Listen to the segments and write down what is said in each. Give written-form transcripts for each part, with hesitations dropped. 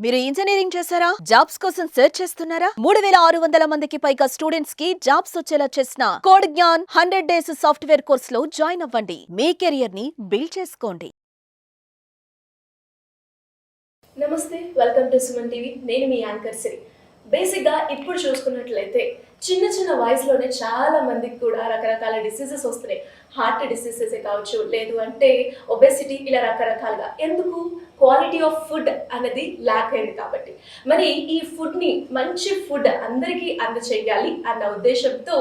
మీరు ఇంజనీరింగ్ చేశారా? జాబ్స్ కోసం సెర్చ్ చేస్తున్నారా? 3600 మందికి పైగా స్టూడెంట్స్ కి జాబ్స్ వచ్చేలా చేసిన code Gyan 100 days software course లో జాయిన్ అవ్వండి. మీ కెరియర్ ని బిల్డ్ చేసుకోండి. నమస్తే, వెల్కమ్ టు సుమన్ టీవీ. నేను మీ యాంకర్ సిరి. బేసిక్గా ఇప్పుడు చూసుకున్నట్లయితే చిన్న చిన్న వయసులోనే చాలా మందికి కూడా రకరకాల డిసీజెస్ వస్తున్నాయి. హార్ట్ డిసీజెస్ కావచ్చు, లేదు అంటే ఒబెసిటీ, ఇలా రకరకాలుగా. ఎందుకు? క్వాలిటీ ఆఫ్ ఫుడ్ అనేది ల్యాక్ అయింది కాబట్టి. మరి ఈ ఫుడ్ని, మంచి ఫుడ్ అందరికీ అందచేయాలి అన్న ఉద్దేశంతో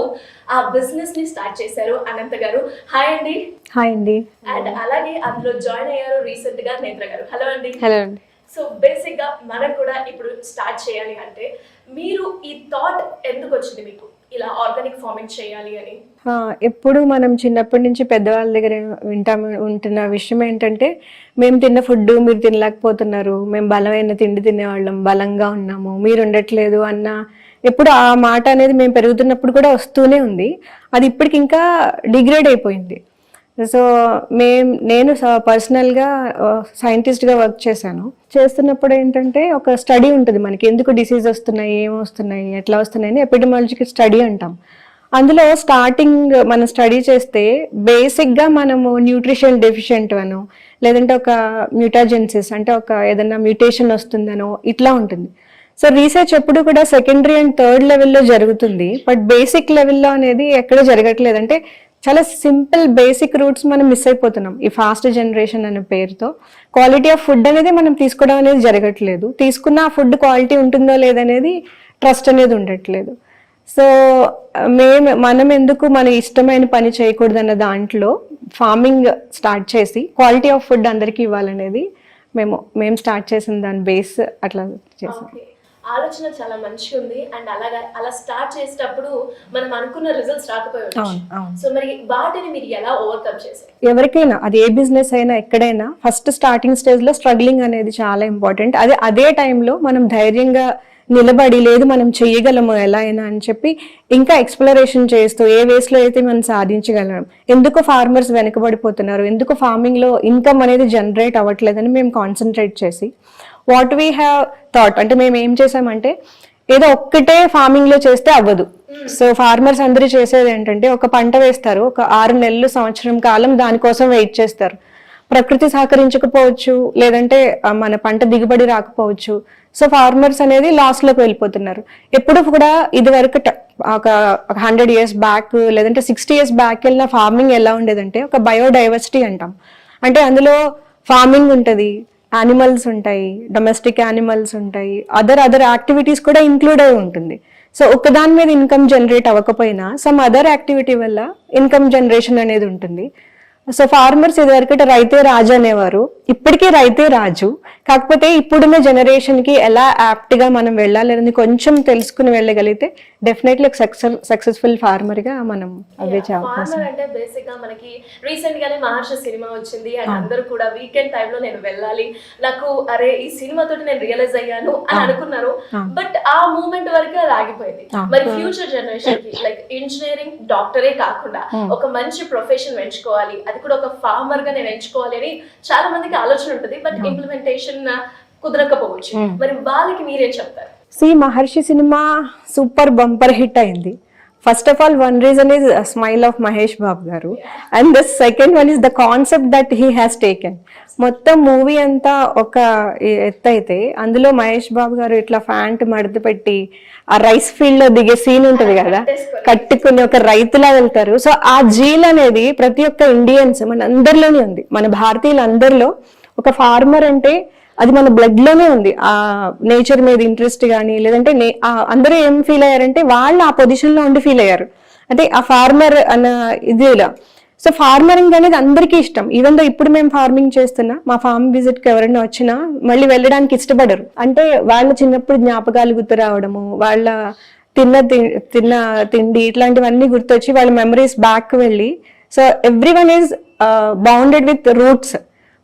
ఆ బిజినెస్ని స్టార్ట్ చేశారు అనంత గారు. హాయ్ అండి. హాయ్ అండి. అండ్ అలాగే అందులో జాయిన్ అయ్యారు రీసెంట్గా నేత్ర గారు. హలో అండి. హలో అండి. సో బేసిక్గా మనకు కూడా ఇప్పుడు స్టార్ట్ చేయాలి అంటే మీరు ఈ థాట్ ఎందుకు వచ్చింది మీకు, ఇలా ఆర్గానిక్ ఫార్మింగ్ చేయాలి అని? ఎప్పుడు మనం చిన్నప్పటి నుంచి పెద్దవాళ్ళ దగ్గర ఉంటున్న విషయం ఏంటంటే, మేము తిన్న ఫుడ్ మీరు తినలేకపోతున్నారు, మేము బలమైన తిండి తినేవాళ్ళం, బలంగా ఉన్నాము, మీరు ఉండట్లేదు అన్న ఎప్పుడు ఆ మాట అనేది మేము పెరుగుతున్నప్పుడు కూడా వస్తూనే ఉంది. అది ఇప్పటికి ఇంకా డిగ్రేడ్ అయిపోయింది. సో నేను పర్సనల్గా సైంటిస్ట్గా వర్క్ చేస్తున్నప్పుడు ఏంటంటే, ఒక స్టడీ ఉంటుంది మనకి, ఎందుకు డిసీజ్ వస్తున్నాయి, ఏమొస్తున్నాయి, ఎట్లా వస్తున్నాయి అని ఎపిడెమాలజికల్ స్టడీ అంటాం. అందులో స్టార్టింగ్ మనం స్టడీ చేస్తే బేసిక్గా మనము న్యూట్రిషన్ డెఫిషియెంట్ అను, లేదంటే ఒక మ్యూటాజెన్సిస్ అంటే ఒక ఏదైనా మ్యూటేషన్ వస్తుందనో ఇట్లా ఉంటుంది. సో రీసెర్చ్ ఎప్పుడు కూడా సెకండరీ అండ్ థర్డ్ లెవెల్లో జరుగుతుంది, బట్ బేసిక్ లెవెల్లో అనేది ఎక్కడ జరగట్లేదు. అంటే చాలా సింపుల్ బేసిక్ రూట్స్ మనం మిస్ అయిపోతున్నాం ఈ ఫాస్ట్ జనరేషన్ అనే పేరుతో. క్వాలిటీ ఆఫ్ ఫుడ్ అనేది మనం తీసుకోవడం అనేది జరగట్లేదు. తీసుకున్న ఆ ఫుడ్ క్వాలిటీ ఉంటుందో లేదనేది ట్రస్ట్ అనేది ఉండట్లేదు. సో మనం ఎందుకు మన ఇష్టమైన పని చేయకూడదు అన్న దాంట్లో ఫార్మింగ్ స్టార్ట్ చేసి క్వాలిటీ ఆఫ్ ఫుడ్ అందరికీ ఇవ్వాలనేది మేము స్టార్ట్ చేసిన దాని బేస్ అట్లా చేసాం. ఆలోచన చాలా మంచిగా ఉంది. అండ్ అలా స్టార్ట్ చేసేటప్పుడు మనం అనుకున్న రిజల్ట్స్ రాకపోవచ్చు. సో మరి వాటిని మీరు ఎలా ఓవర్కమ్ చేశారు? ఎవరికైనా అది ఏ బిజినెస్ అయినా ఎక్కడైనా ఫస్ట్ స్టార్టింగ్ స్టేజ్ లో స్ట్రగ్లింగ్ అనేది చాలా ఇంపార్టెంట్. అదే టైంలో మనం ధైర్యంగా నిలబడి, లేదు మనం చెయ్యగలము ఎలా అయినా అని చెప్పి ఇంకా ఎక్స్ప్లోరేషన్ చేస్తూ ఏ వేస్ లో అయితే మనం సాధించగలం, ఎందుకు ఫార్మర్స్ వెనకబడిపోతున్నారు, ఎందుకు ఫార్మింగ్ లో ఇన్కమ్ అనేది జనరేట్ అవ్వట్లేదని మేము కాన్సన్ట్రేట్ చేసి వాట్ వీ హ్యావ్ థాట్ అంటే మేము ఏం చేసామంటే, ఏదో ఒక్కటే ఫార్మింగ్ లో చేస్తే అవ్వదు. సో ఫార్మర్స్ అందరూ చేసేది ఏంటంటే, ఒక పంట వేస్తారు, ఒక 6 నెలలు సంవత్సరం కాలం దానికోసం వెయిట్ చేస్తారు. ప్రకృతి సహకరించకపోవచ్చు, లేదంటే మన పంట దిగుబడి రాకపోవచ్చు. సో ఫార్మర్స్ అనేది లాస్ లోకి వెళ్ళిపోతున్నారు. ఎప్పుడు కూడా ఇది వరకు ఒక 100 years బ్యాక్, లేదంటే 60 years బ్యాక్ వెళ్ళిన ఫార్మింగ్ ఎలా ఉండేదంటే, ఒక బయోడైవర్సిటీ అంటాం. అంటే అందులో ఫార్మింగ్ ఉంటుంది, యానిమల్స్ ఉంటాయి, డొమెస్టిక్ యానిమల్స్ ఉంటాయి, అదర్ యాక్టివిటీస్ కూడా ఇంక్లూడ్ అయి ఉంటుంది. సో ఒకదాని మీద ఇన్కమ్ జనరేట్ అవ్వకపోయినా సమ్ అదర్ యాక్టివిటీ వల్ల ఇన్కమ్ జనరేషన్ అనేది ఉంటుంది. సో ఫార్మర్స్ ఇదివరకట రైతే రాజు అనేవారు, ఇప్పటికీ రైతే రాజు. కాకపోతే ఇప్పుడున్న జనరేషన్ కి ఎలా యాప్ట్ గా మనం వెళ్ళాలి అనేది కొంచెం తెలుసుకుని వెళ్ళగలిగితే డెఫినెట్లీ సక్సెస్ఫుల్ ఫార్మర్ గా మనం అవే ఫార్మర్ అంటే బేసిక్ గా మనకి రీసెంట్ గానే మహర్షి సినిమా వచ్చింది. అండ్ అందరూ కూడా వీకెండ్ టైమ్ లో నేను వెళ్ళాలి, నాకు అరే ఈ సినిమా తోటి నేను రియలైజ్ అయ్యాను అని అనుకున్నారు. బట్ ఆ మూమెంట్ వరకు అది ఆగిపోయింది. మరి ఫ్యూచర్ జనరేషన్ కి లైక్ ఇంజనీరింగ్, డాక్టరే కాకుండా ఒక మంచి ప్రొఫెషన్ ఎంచుకోవాలి, అది కూడా ఒక ఫార్మర్ గా నేను ఎంచుకోవాలి అని చాలా మందికి ఆలోచన ఉంటుంది. బట్ ఇంప్లిమెంటేషన్ కుదరకపోవచ్చు. మరి వాళ్ళకి మీరేం చెప్తారు? Maharshi cinema super bumper hit అయింది. First of all one reason is smile of Mahesh Babu garu, and the second one is the concept that he has taken. మొత్తం మూవీ అంతా ఒక ఎత్తు అయితే అందులో మహేష్ బాబు గారు ఇట్లా ఫ్యాంట్ మడత పెట్టి ఆ రైస్ ఫీల్డ్ లో దిగే సీన్ ఉంటది కదా, కట్టుకుని ఒక రైతులా వెళ్తారు. సో ఆ జీల్ అనేది ప్రతి ఒక్క ఇండియన్స్ మన అందరిలోనే ఉంది, మన భారతీయులందరిలో. ఒక ఫార్మర్ అంటే అది మన బ్లడ్ లోనే ఉంది. ఆ నేచర్ మీద ఇంట్రెస్ట్ కానీ, లేదంటే అందరూ ఏం ఫీల్ అయ్యారంటే వాళ్ళు ఆ పొజిషన్ లో ఉండి ఫీల్ అయ్యారు, అంటే ఆ ఫార్మర్ అన్న ఇదిలా. సో ఫార్మరింగ్ అనేది అందరికీ ఇష్టం. ఈవెన్ దో ఇప్పుడు మేము ఫార్మింగ్ చేస్తున్నా, మా ఫార్మ్ విజిట్ కి ఎవరైనా వచ్చినా మళ్ళీ వెళ్ళడానికి ఇష్టపడరు. అంటే వాళ్ళ చిన్నప్పుడు జ్ఞాపకాలు గుర్తు రావడము, వాళ్ళ తిన్న తిండి ఇట్లాంటివన్నీ గుర్తొచ్చి వాళ్ళ మెమరీస్ బ్యాక్ వెళ్ళి. So every one is bounded with roots.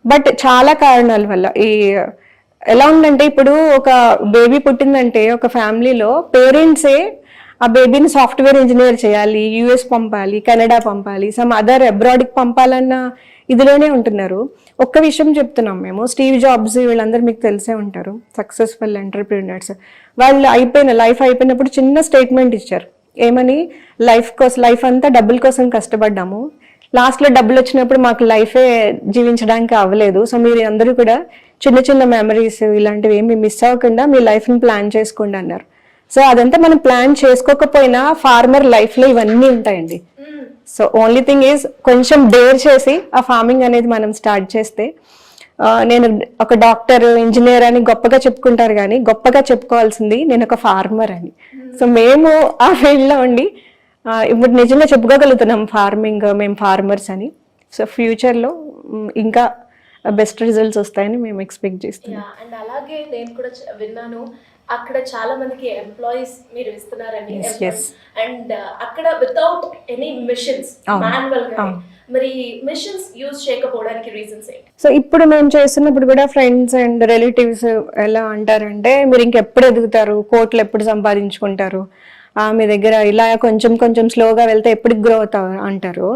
But చాలా కారణాల వల్ల ఎలా ఉందంటే, ఇప్పుడు ఒక బేబీ పుట్టిందంటే ఒక ఫ్యామిలీలో పేరెంట్సే ఆ బేబీని సాఫ్ట్వేర్ ఇంజనీర్ చేయాలి, యుఎస్ పంపాలి, కెనడా పంపాలి, సమ్ అదర్ అబ్రాడ్కి పంపాలన్న ఇదిలోనే ఉంటున్నారు. ఒక్క విషయం చెప్తున్నాం మేము, స్టీవ్ జాబ్స్ వీళ్ళందరూ మీకు తెలిసే ఉంటారు, సక్సెస్ఫుల్ ఎంటర్‌ప్రెన్యూర్స్. వాళ్ళు లైఫ్ అయిపోయినప్పుడు చిన్న స్టేట్మెంట్ ఇచ్చారు. ఏమని? లైఫ్ అంతా డబ్బుల కోసం కష్టపడ్డాము, లాస్ట్లో డబ్బులు వచ్చినప్పుడు మాకు లైఫే జీవించడానికి అవ్వలేదు. సో మీరు అందరూ కూడా చిన్న చిన్న మెమరీస్ ఇలాంటివి ఏమి మిస్ అవ్వకుండా మీ లైఫ్ని ప్లాన్ చేసుకోండి అన్నారు. సో అదంతా మనం ప్లాన్ చేసుకోకపోయినా ఫార్మర్ లైఫ్లో ఇవన్నీ ఉంటాయండి. సో ఓన్లీ థింగ్ ఈజ్ కొంచెం డేర్ చేసి ఆ ఫార్మింగ్ అనేది మనం స్టార్ట్ చేస్తే, నేను ఒక డాక్టర్, ఇంజనీర్ అని గొప్పగా చెప్పుకుంటారు కానీ గొప్పగా చెప్పుకోవాల్సింది నేను ఒక ఫార్మర్ అని. సో మేము ఆ ఫీల్డ్లో ఉండి ఇప్పుడు నిజంగా చెప్పుకోగలుగుతున్నాం ఫార్మింగ్, మేము ఫార్మర్స్ అని. సో ఫ్యూచర్లో ఇంకా బెస్ట్ రిజల్ట్స్ వస్తాయని మేము ఎక్స్పెక్ట్ చేస్తున్నాం. అండ్ అలాగే నేను కూడా విన్నాను, అక్కడ చాలా మందికి ఎంప్లాయీస్ మీరు ఇస్తున్నారని. అండ్ అక్కడ వితౌట్ ఎనీ మిషన్స్, మాన్యువల్ గా. మరి మిషన్స్ యూజ్ చేయకపోవడానికి రీజన్స్ ఏంటి? సో ఇప్పుడు మేము చేస్తున్నప్పుడు కూడా ఫ్రెండ్స్ అండ్ రిలేటివ్స్ ఎలా అంటారంటే, మీరు ఇంకెప్పుడు ఎదుగుతారు, కోట్లు ఎప్పుడు సంపాదించుకుంటారు, మీ దగ్గర ఇలా కొంచెం కొంచెం స్లోగా వెళ్తే ఎప్పుడు గ్రో అవుతారు అంటారు.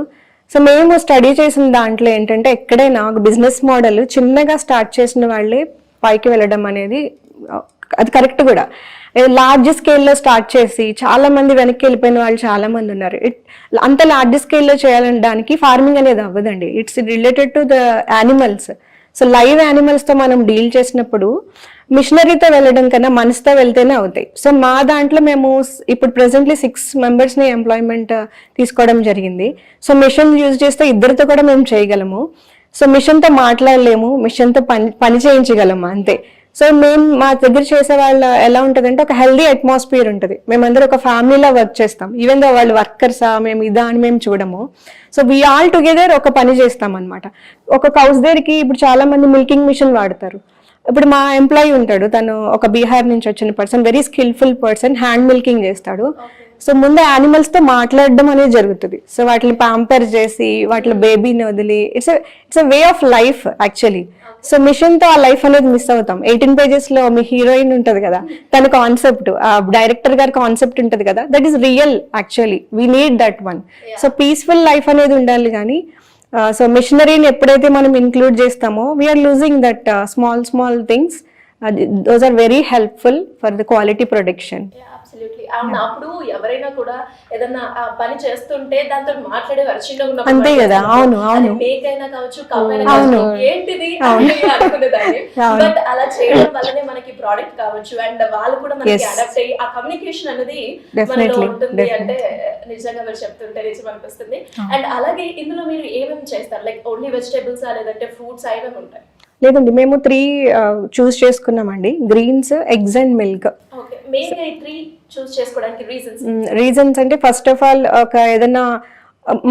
సో మేము స్టడీ చేసిన దాంట్లో ఏంటంటే, ఎక్కడైనా ఒక బిజినెస్ మోడల్ చిన్నగా స్టార్ట్ చేసిన వాళ్ళే పైకి వెళ్ళడం అనేది అది కరెక్ట్ కూడా. లార్జ్ స్కేల్లో స్టార్ట్ చేసి చాలా మంది వెనక్కి వెళ్ళిపోయిన వాళ్ళు చాలా మంది ఉన్నారు. అంత లార్జ్ స్కేల్లో చేయాలనడానికి ఫార్మింగ్ అనేది అవ్వదండి. It's related to the animals. So live యానిమల్స్తో మనం డీల్ చేసినప్పుడు మిషనరీతో వెళ్ళడం కన్నా మనసుతో వెళ్తేనే అవుతాయి. సో మా దాంట్లో మేము ఇప్పుడు ప్రెసెంట్లీ 6 మెంబర్స్ని ఎంప్లాయ్మెంట్ తీసుకోవడం జరిగింది. సో మిషన్ యూజ్ చేస్తే ఇద్దరితో కూడా మేము చేయగలము. సో మిషన్తో మాట్లాడలేము, మిషన్తో పని చేయించగలము అంతే. సో మేము మా దగ్గర చేసే వాళ్ళు ఎలా ఉంటుందంటే, ఒక హెల్దీ అట్మాస్ఫియర్ ఉంటుంది. మేమందరూ ఒక ఫ్యామిలీలా వర్క్ చేస్తాం. ఈవెన్ దో వాళ్ళు వర్కర్సా మేము ఇదా అని మేము చూడము. సో వీ ఆల్ టుగెదర్ ఒక పని చేస్తాం అనమాట. ఒక కౌస్ దగ్గరికి ఇప్పుడు చాలా మంది మిల్కింగ్ మిషన్ వాడతారు. ఇప్పుడు మా ఎంప్లాయీ ఉంటాడు, తను ఒక బీహార్ నుంచి వచ్చిన person, very skilful person, hand milking చేస్తాడు. సో ముందు యానిమల్స్ తో మాట్లాడడం అనేది జరుగుతుంది. సో వాటిని పాంపర్ చేసి వాటిలో బేబీని వదిలి, it's a way of life actually. So machine తో ఆ లైఫ్ అనేది మిస్ అవుతాం. 18 pages లో మీ హీరోయిన్ ఉంటది కదా, తన కాన్సెప్ట్, డైరెక్టర్ గారి కాన్సెప్ట్ ఉంటది కదా, that is real actually. We need that one. So peaceful life అనేది ఉండాలి కానీ, సో మిషనరీని ఎప్పుడైతే మనం ఇంక్లూడ్ చేస్తామో, we are losing that small things. Those are very helpful for the quality production. అవును, అప్పుడు ఎవరైనా కూడా ఏదన్నా పని చేస్తుంటే దాంతో మాట్లాడే వర్షంలో ఉన్న అంతే కదా. అవును అవును, మేకైనా కావచ్చు, కవ్వైనా కావచ్చు, ఏంటిది అనుకునేదాన్ని. బట్ అలా చేయడం వల్లనే మనకి ప్రోడక్ట్ కావచ్చు, అండ్ వాళ్ళు కూడా మనకి అడాప్ట్ అయ్యి ఆ కమ్యూనికేషన్ అనేది మనలో ఉంటుంది. అంటే నిజంగా మీరు చెప్తుంటే నిజం అనిపిస్తుంది. అండ్ అలాగే ఇందులో మీరు ఏమేమి చేస్తారు? లైక్ ఓన్లీ వెజిటేబుల్స్ లేదంటే ఫ్రూట్స్ ఏమేమి ఉంటాయి? లేదండి, మేము 3 చూస్ చేసుకున్నామండి, greens, eggs and milk. Reasons అంటే ఫస్ట్ ఆఫ్ ఆల్, ఒక ఏదైనా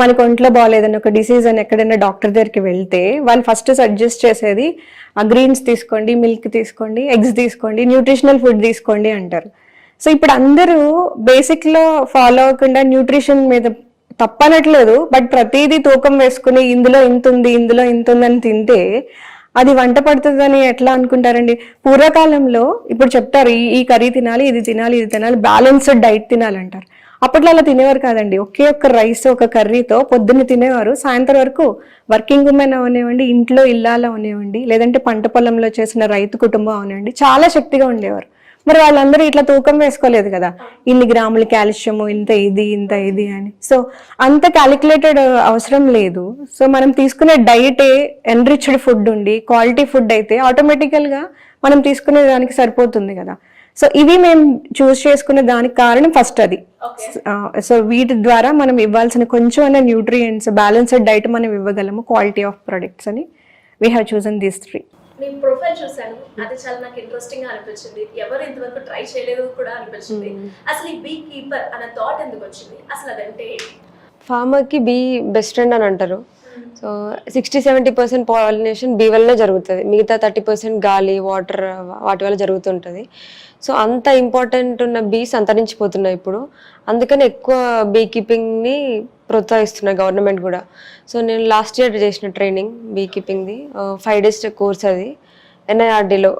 మనకు ఒంట్లో బాగాలేదన్న ఒక డిసీజ్ అని ఎక్కడైనా డాక్టర్ దగ్గరికి వెళ్తే వాళ్ళు ఫస్ట్ సజెస్ట్ చేసేది ఆ గ్రీన్స్ తీసుకోండి, మిల్క్ తీసుకోండి, ఎగ్స్ తీసుకోండి, న్యూట్రిషనల్ ఫుడ్ తీసుకోండి అంటారు. సో ఇప్పుడు అందరూ బేసిక్లో ఫాలో అవ్వకుండా న్యూట్రిషన్ మీద తప్పనట్లేదు, బట్ ప్రతిదీ తూకం వేసుకుని ఇందులో ఇంత ఉంది, ఇందులో ఇంత ఉందని తింటే అది వంట పడుతుందని ఎట్లా అనుకుంటారండి? పూర్వకాలంలో ఇప్పుడు చెప్తారు, ఈ కర్రీ తినాలి, ఇది తినాలి, ఇది తినాలి, బ్యాలెన్స్డ్ డైట్ తినాలంటారు. అప్పట్లో అలా తినేవారు కాదండి. ఒకే ఒక్క రైస్, ఒక కర్రీతో పొద్దున్న తినేవారు, సాయంత్రం వరకు వర్కింగ్ ఉమెన్ అవనివ్వండి, ఇంట్లో ఇల్లాలు అవనివ్వండి, లేదంటే పంట పొలంలో చేసిన రైతు కుటుంబం అవనివ్వండి, చాలా శక్తిగా ఉండేవారు. మరి వాళ్ళందరూ ఇట్లా తూకం వేసుకోలేదు కదా, ఇన్ని గ్రాములు కాల్షియము, ఇంత ఇది అని. సో అంత క్యాలిక్యులేటెడ్ అవసరం లేదు. సో మనం తీసుకునే డైటే ఎన్రిచ్డ్ ఫుడ్ ఉండి క్వాలిటీ ఫుడ్ అయితే ఆటోమేటికల్గా మనం తీసుకునే దానికి సరిపోతుంది కదా. సో ఇవి మేము చూస్ చేసుకునే దానికి కారణం ఫస్ట్ అది. సో వీటి ద్వారా మనం ఇవ్వాల్సిన కొంచెం న్యూట్రియంట్స్, బ్యాలెన్స్డ్ డైట్ మనం ఇవ్వగలము, క్వాలిటీ ఆఫ్ ప్రొడక్ట్స్ అని we have chosen these 3. Me profile చూసాను, అది చాలా నాకు ఇంట్రెస్టింగ్ గా అనిపించింది. ఎవరు ఇంతవరకు ట్రై చేయలేదు కూడా అనిపించింది. అసలు ఈ బీ కీపర్ అనే థాట్ ఎందుకు వచ్చింది? అసలు అదంటే ఫార్మర్కి బీ బెస్ట్ ఫ్రెండ్ అని అంటారు. సో 60-70% పాలినేషన్ బీ వల్లనే జరుగుతుంది, మిగతా 30% గాలి, వాటర్ వాటి వల్ల జరుగుతుంటుంది. సో అంత ఇంపార్టెంట్ ఉన్న బీస్ అంతరించిపోతున్నాయి ఇప్పుడు. అందుకని ఎక్కువ బీ కీపింగ్ని ప్రోత్సహిస్తున్నారు గవర్నమెంట్ కూడా. సో నేను లాస్ట్ ఇయర్ చేసిన ట్రైనింగ్ బీ కీపింగ్ది 5 days కోర్స్, అది NIRDలో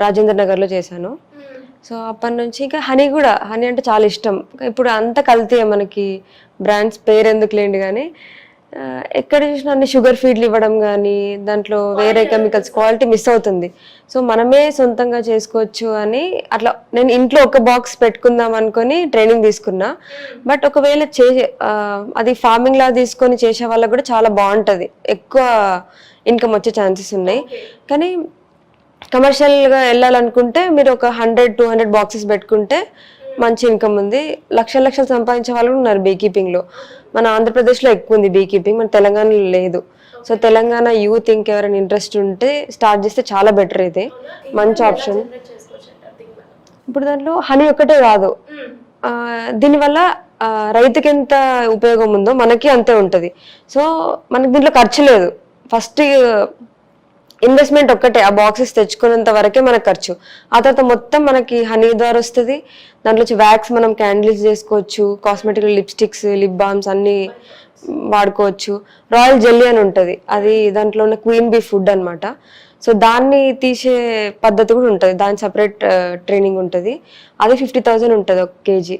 రాజేంద్ర నగర్లో చేశాను. సో అప్పటి నుంచి ఇంకా హనీ అంటే చాలా ఇష్టం. ఇప్పుడు అంత కల్తీ, మనకి బ్రాండ్స్ పేరు ఎందుకు లేండి కానీ ఎక్కడ చూసినా అన్ని షుగర్ ఫీడ్లు ఇవ్వడం కానీ దాంట్లో వేరే కెమికల్స్ క్వాలిటీ మిస్ అవుతుంది. సో మనమే సొంతంగా చేసుకోవచ్చు అని అట్లా నేను ఇంట్లో ఒక బాక్స్ పెట్టుకుందాం అనుకొని ట్రైనింగ్ తీసుకున్నా. బట్ ఒకవేళ అది ఫార్మింగ్ లా తీసుకొని చేసే వాళ్ళకి కూడా చాలా బాగుంటుంది, ఎక్కువ ఇన్కమ్ వచ్చే ఛాన్సెస్ ఉన్నాయి. కానీ కమర్షియల్గా వెళ్ళాలనుకుంటే మీరు ఒక 100-200 బాక్సెస్ పెట్టుకుంటే మంచి ఇన్కమ్ ఉంది. లక్షలు సంపాదించే వాళ్ళు కూడా ఉన్నారు బీ కీపింగ్లో. మన ఆంధ్రప్రదేశ్లో ఎక్కువ ఉంది బీ కీపింగ్, మన తెలంగాణలో లేదు. సో తెలంగాణ యూత్ ఇంకెవరైనా ఇంట్రెస్ట్ ఉంటే స్టార్ట్ చేస్తే చాలా బెటర్, ఇది మంచి ఆప్షన్. ఇప్పుడు దాంట్లో హనీ ఒక్కటే కాదు, దీనివల్ల రైతుకి ఎంత ఉపయోగం ఉందో మనకి అంతే ఉంటుంది. సో మనకి దీంట్లో ఖర్చు లేదు. ఫస్ట్ ఇన్వెస్ట్మెంట్ ఒక్కటే, ఆ బాక్సెస్ తెచ్చుకున్నంత వరకే మనకు ఖర్చు. ఆ తర్వాత మొత్తం మనకి హనీ ద్వారా వస్తుంది. దాంట్లో వ్యాక్స్ మనం క్యాండిల్స్ చేసుకోవచ్చు, కాస్మెటిక్ లిప్స్టిక్స్, లిప్ బామ్స్ అన్నీ వాడుకోవచ్చు. రాయల్ జెల్లీ అని ఉంటుంది, అది దాంట్లో ఉన్న క్వీన్ బీ ఫుడ్ అనమాట. సో దాన్ని తీసే పద్ధతి కూడా ఉంటుంది, దాని సపరేట్ ట్రైనింగ్ ఉంటుంది. అది 50,000 ఉంటుంది 1 kg.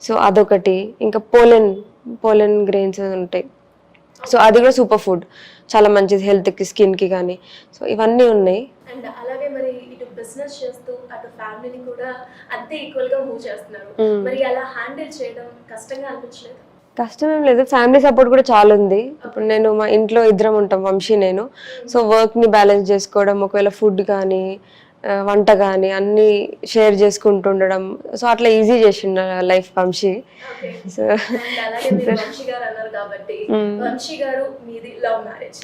సో అదొకటి. ఇంకా పోలెన్ గ్రెయిన్స్ ఉంటాయి, సో అది కూడా సూపర్ ఫుడ్, చాలా మంచిది హెల్త్కి, స్కిన్కి కానీ. సో ఇవన్నీ ఉన్నాయి. అండ్ అలాగే మరి ఇటు బిజినెస్ చేస్తూ అటు ఫ్యామిలీని కూడా అంతే ఈక్వల్ గా మూవ్ చేస్తున్నారు. మరి అలా హ్యాండిల్ చేయడం కష్టంగా అనిపించలేదు? కష్టం ఏం లేదు, ఫ్యామిలీ సపోర్ట్ కూడా చాలా ఉంది. ఇప్పుడు నేను మా ఇంట్లో ఇద్దరం ఉంటాం, వంశీ నేను. సో వర్క్ని బ్యాలెన్స్ చేసుకోవడం, ఒకవేళ ఫుడ్ కానీ వంట కానీ అన్నీ షేర్ చేసుకుంటూ ఉండడం, సో అట్లా ఈజీ చేసిండు లైఫ్ వంశీ. సో అలాగే మీరు వంశీ గారు అన్నారు కాబట్టి, వంశీ గారు మీది లవ్ మ్యారేజ్.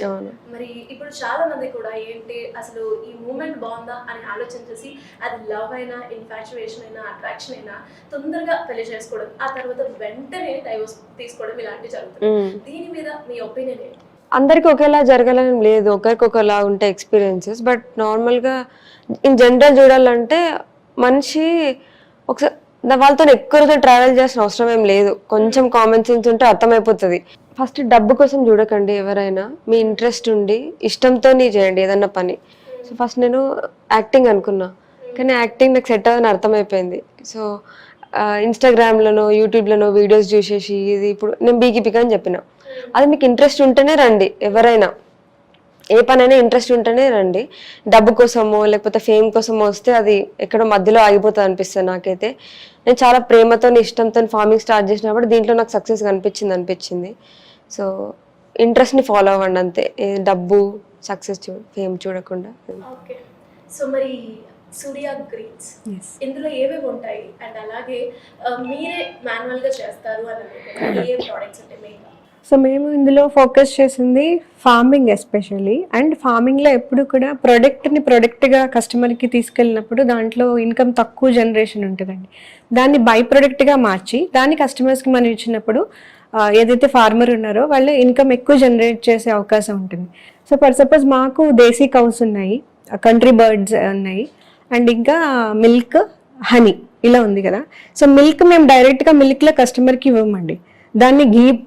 మరి ఇప్పుడు చాలా మంది కూడా ఏంటి అసలు ఈ మూమెంట్ బాగుందా అని ఆలోచన చేసి, అది లవ్ అయినా, ఇన్ఫాచ్యుయేషన్ అయినా, అట్రాక్షన్ అయినా తొందరగా పెళ్లి చేసుకోవడం, ఆ తర్వాత వెంటనే డైవోర్స్ తీసుకోవడం ఇలాంటివి జరుగుతుంది. దీని మీద మీ ఒపీనియన్ ఏంటి? అందరికి ఒకేలా జరగాలని లేదు, ఒకరికొకలా ఉంటాయి ఎక్స్పీరియన్సెస్. బట్ నార్మల్గా ఇన్ జనరల్ చూడాలంటే మనిషి ఒకసారి వాళ్ళతో ఎక్కువ రోజులు ట్రావెల్ చేసిన అవసరం ఏం లేదు, కొంచెం కామన్ సెన్స్ ఉంటే అర్థమైపోతుంది. ఫస్ట్ డబ్బు కోసం చూడకండి ఎవరైనా, మీ ఇంట్రెస్ట్ ఉండి ఇష్టంతో చేయండి ఏదన్నా పని. సో ఫస్ట్ నేను యాక్టింగ్ అనుకున్నా, కానీ యాక్టింగ్ నాకు సెట్ అవ్వని అర్థమైపోయింది. సో ఇన్స్టాగ్రామ్లోనో యూట్యూబ్లోనో వీడియోస్ చూసేసి, ఇది ఇప్పుడు నేను బీకీపీకి అని చెప్పిన, అది మీకు ఇంట్రెస్ట్ ఉంటేనే రండి. ఎవరైనా ఏ పనైనా ఇంట్రెస్ట్ ఉంటేనే రండి. డబ్బు కోసమో లేకపోతే ఫేమ్ కోసమో వస్తే అది ఎక్కడో మధ్యలో ఆగిపోతుంది అనిపిస్తుంది నాకైతే. నేను చాలా ప్రేమతో ఇష్టంతో ఫార్మింగ్ స్టార్ట్ చేసినప్పుడు దీంట్లో నాకు సక్సెస్ అనిపించింది. సో ఇంట్రెస్ట్ని ఫాలో అవ్వండి అంతే, డబ్బు సక్సెస్ ఫేమ్ చూడకుండా. ఓకే, సో మరి సూర్య గ్రీన్స్ ఇందులో ఏమేమి ఉంటాయి, అండ్ అలాగే మీరే మాన్యువల్ గా చేస్తారు అని ఏ ప్రొడక్ట్స్ అంటే మెయిన్గా? సో మేము ఇందులో ఫోకస్ చేసింది ఫార్మింగ్ ఎస్పెషల్లీ. అండ్ ఫార్మింగ్లో ఎప్పుడు కూడా ప్రొడక్ట్గా కస్టమర్కి తీసుకెళ్ళినప్పుడు దాంట్లో ఇన్కమ్ తక్కువ జనరేషన్ ఉంటుందండి. దాన్ని బై ప్రొడక్ట్గా మార్చి దాన్ని కస్టమర్స్కి మనం ఇచ్చినప్పుడు ఏదైతే ఫార్మర్ ఉన్నారో వాళ్ళు ఇన్కమ్ ఎక్కువ జనరేట్ చేసే అవకాశం ఉంటుంది. సో ఫర్ సపోజ్ మాకు దేశీ కౌస్ ఉన్నాయి, కంట్రీ బర్డ్స్ ఉన్నాయి, అండ్ ఇంకా మిల్క్, హనీ ఇలా ఉంది కదా. సో మిల్క్ మేము డైరెక్ట్గా మిల్క్లో కస్టమర్కి ఇవ్వమండి, దాన్ని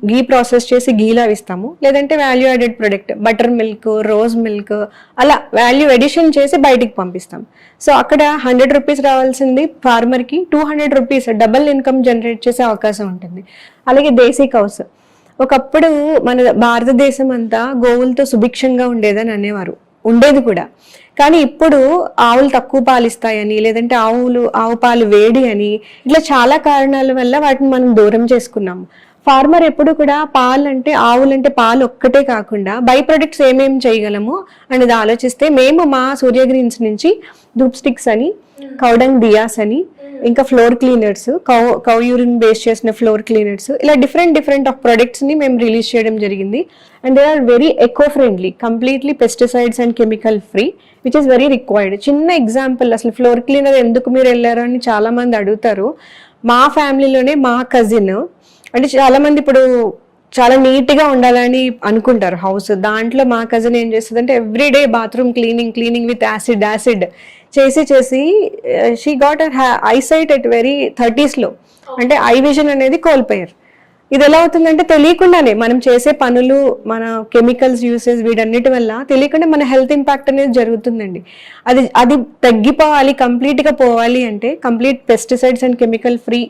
గీ ప్రాసెస్ చేసి గీలా ఇస్తాము. లేదంటే value added product butter milk, rose milk అలా వాల్యూ ఎడిషన్ చేసి బయటికి పంపిస్తాం. సో అక్కడ 100 రూపీస్ రావాల్సింది ఫార్మర్కి 200 రూపీస్ డబల్ ఇన్కమ్ జనరేట్ చేసే అవకాశం ఉంటుంది. అలాగే దేశీ కౌస్, ఒకప్పుడు మన భారతదేశం అంతా గోవులతో సుభిక్షంగా ఉండేదని అనేవారు, ఉండేది కూడా. కానీ ఇప్పుడు ఆవులు తక్కువ పాలు ఇస్తాయని, లేదంటే ఆవు పాలు వేడి అని, ఇట్లా చాలా కారణాల వల్ల వాటిని మనం దూరం చేసుకున్నాము. ఫార్మర్ ఎప్పుడు కూడా ఆవులంటే పాలు ఒక్కటే కాకుండా బై ప్రొడక్ట్స్ ఏమేమి చేయగలము అనేది ఆలోచిస్తే, మేము మా సూర్య గ్రీన్స్ నుంచి ధూప్ స్టిక్స్ అని, కౌడంగ్ దియాస్ అని, ఇంకా floor cleaners, cow urine base చేసిన ఫ్లోర్ క్లీనర్స్, ఇలా డిఫరెంట్ ఆఫ్ ప్రొడక్ట్స్ ని మేము రిలీజ్ చేయడం జరిగింది. And they are very eco friendly, completely pesticides and chemical free, which is very required. చిన్న ఎగ్జాంపుల్, అసలు ఫ్లోర్ క్లీనర్ ఎందుకు మీరు వెళ్ళారు అని చాలా మంది అడుగుతారు. మా ఫ్యామిలీలోనే మా కజిన్, అంటే చాలా మంది ఇప్పుడు చాలా నీట్గా ఉండాలని అనుకుంటారు హౌస్, దాంట్లో మా కజిన్ ఏం చేస్తుంది అంటే everyday bathroom cleaning with acid చేసి she got eyesight at very 30s లో, అంటే ఐ విజన్ అనేది కోల్పోయారు. ఇది ఎలా అవుతుందంటే తెలియకుండానే మనం చేసే పనులు, మన కెమికల్స్ యూసేజ్ వీటన్నిటి వల్ల తెలియకుండా మన హెల్త్ ఇంపాక్ట్ అనేది జరుగుతుందండి. అది తగ్గిపోవాలి, కంప్లీట్గా పోవాలి అంటే complete pesticides and chemical free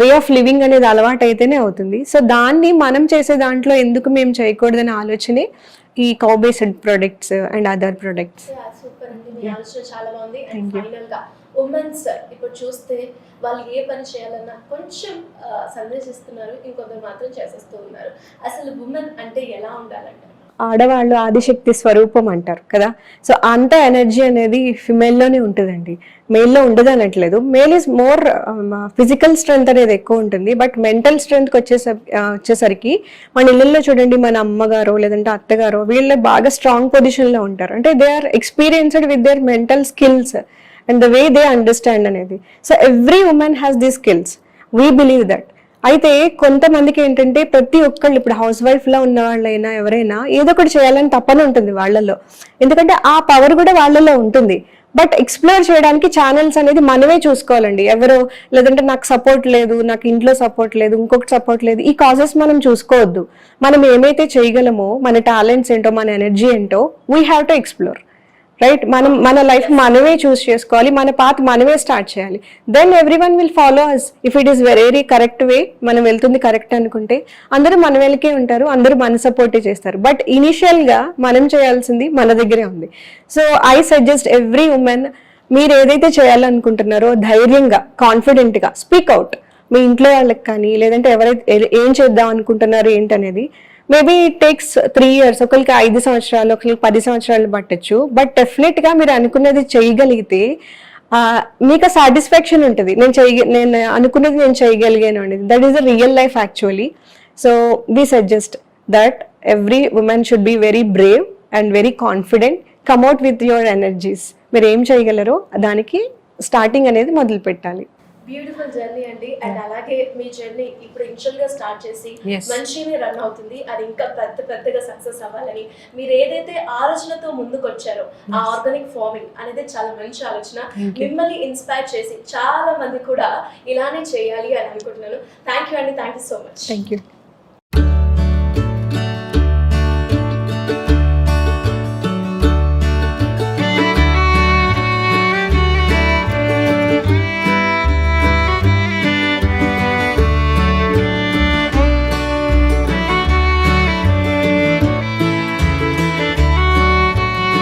way of living అనేది అలవాటు అయితేనే అవుతుంది. సో దాన్ని మనం చేసే దాంట్లో ఎందుకు మేము చేయకూడదనే ఆలోచనే ఈ cow based products and other products. Super అండి, మీ ఆలోచన చాలా బాగుంది. అండ్ ఫైనల్ గా ఉమెన్స్ ఇప్పుడు చూస్తే వాళ్ళు ఏ పని చేయాలన్నా కొంచెం సందేశిస్తున్నారు, ఇంకొందరు మాత్రం చేసేస్తూ ఉన్నారు. అసలు ఉమెన్ అంటే ఎలా ఉండాలంటారు? ఆడవాళ్ళు ఆదిశక్తి స్వరూపం అంటారు కదా. సో అంత ఎనర్జీ అనేది ఫిమేల్లోనే ఉంటుందండి, మేల్లో ఉండదు అనట్లేదు. Male is more physical strength అనేది ఎక్కువ ఉంటుంది, బట్ మెంటల్ స్ట్రెంగ్త్కి వచ్చేసరికి మన ఇళ్ళల్లో చూడండి, మన అమ్మగారో లేదంటే అత్తగారో వీళ్ళు బాగా స్ట్రాంగ్ పొజిషన్లో ఉంటారు. అంటే they are experienced with their mental skills and the way they understand అనేది. So every woman has the skills, we believe that. అయితే కొంతమందికి ఏంటంటే ప్రతి ఒక్కళ్ళు ఇప్పుడు హౌస్ వైఫ్లో ఉన్న వాళ్ళైనా ఎవరైనా ఏదో ఒకటి చేయాలని తప్పని ఉంటుంది వాళ్ళల్లో, ఎందుకంటే ఆ పవర్ కూడా వాళ్ళల్లో ఉంటుంది. బట్ ఎక్స్ప్లోర్ చేయడానికి ఛానల్స్ అనేది మనమే చూసుకోవాలండి. ఎవరో లేదంటే నాకు సపోర్ట్ లేదు, నాకు ఇంట్లో సపోర్ట్ లేదు, ఇంకొకటి సపోర్ట్ లేదు, ఈ కాజెస్ మనం చూసుకోవద్దు. మనం ఏమైతే చేయగలమో, మన టాలెంట్స్ ఏంటో, మన ఎనర్జీ ఏంటో we have to explore, right? మనం మన లైఫ్ మనమే చూస్ చేసుకోవాలి, మన పాత్ మనమే స్టార్ట్ చేయాలి. Then every one will follow us if it is very correct way. మనం వెళ్తుంది కరెక్ట్ అనుకుంటే అందరూ మన వెనకే ఉంటారు, అందరూ మన సపోర్టే చేస్తారు. బట్ ఇనిషియల్గా మనం చేయాల్సింది మన దగ్గరే ఉంది. So I suggest every women, మీరు ఏదైతే చేయాలనుకుంటున్నారో ధైర్యంగా కాన్ఫిడెంట్గా స్పీక్ అవుట్. మీ ఇంట్లో వాళ్ళకి కానీ లేదంటే ఎవరైతే ఏం చేద్దాం అనుకుంటున్నారు ఏంటనేది. మేబీ ఇట్ టేక్స్ 3 years, ఒకరికి 5 సంవత్సరాలు, ఒకరికి 10 సంవత్సరాలు పట్టచ్చు. బట్ డెఫినెట్గా మీరు అనుకున్నది చేయగలిగితే మీకు సాటిస్ఫాక్షన్ ఉంటుంది. నేను అనుకున్నది నేను చేయగలిగాను అనేది. That is the real life actually. So we suggest that every woman should be very brave and very confident. Come out with your energies. మీరు ఏం చేయగలరో దానికి స్టార్టింగ్ అనేది మొదలు పెట్టాలి. బ్యూటిఫుల్ జర్నీ అండి. అండ్ అలాగే మీ జర్నీ ఇప్పుడు ఇనిషియల్ గా స్టార్ట్ చేసి మంచిగానే రన్ అవుతుంది. అది ఇంకా పెద్దగా సక్సెస్ అవ్వాలని మీరు ఏదైతే ఆలోచనతో ముందుకు వచ్చారో ఆ ఆర్గానిక్ ఫార్మింగ్ అనేది చాలా మంచి ఆలోచన. మిమ్మల్ని ఇన్స్పైర్ చేసి చాలా మంది కూడా ఇలానే చేయాలి అని అనుకుంటున్నాను. థ్యాంక్ యూ అండి, thank you so much. Thank you.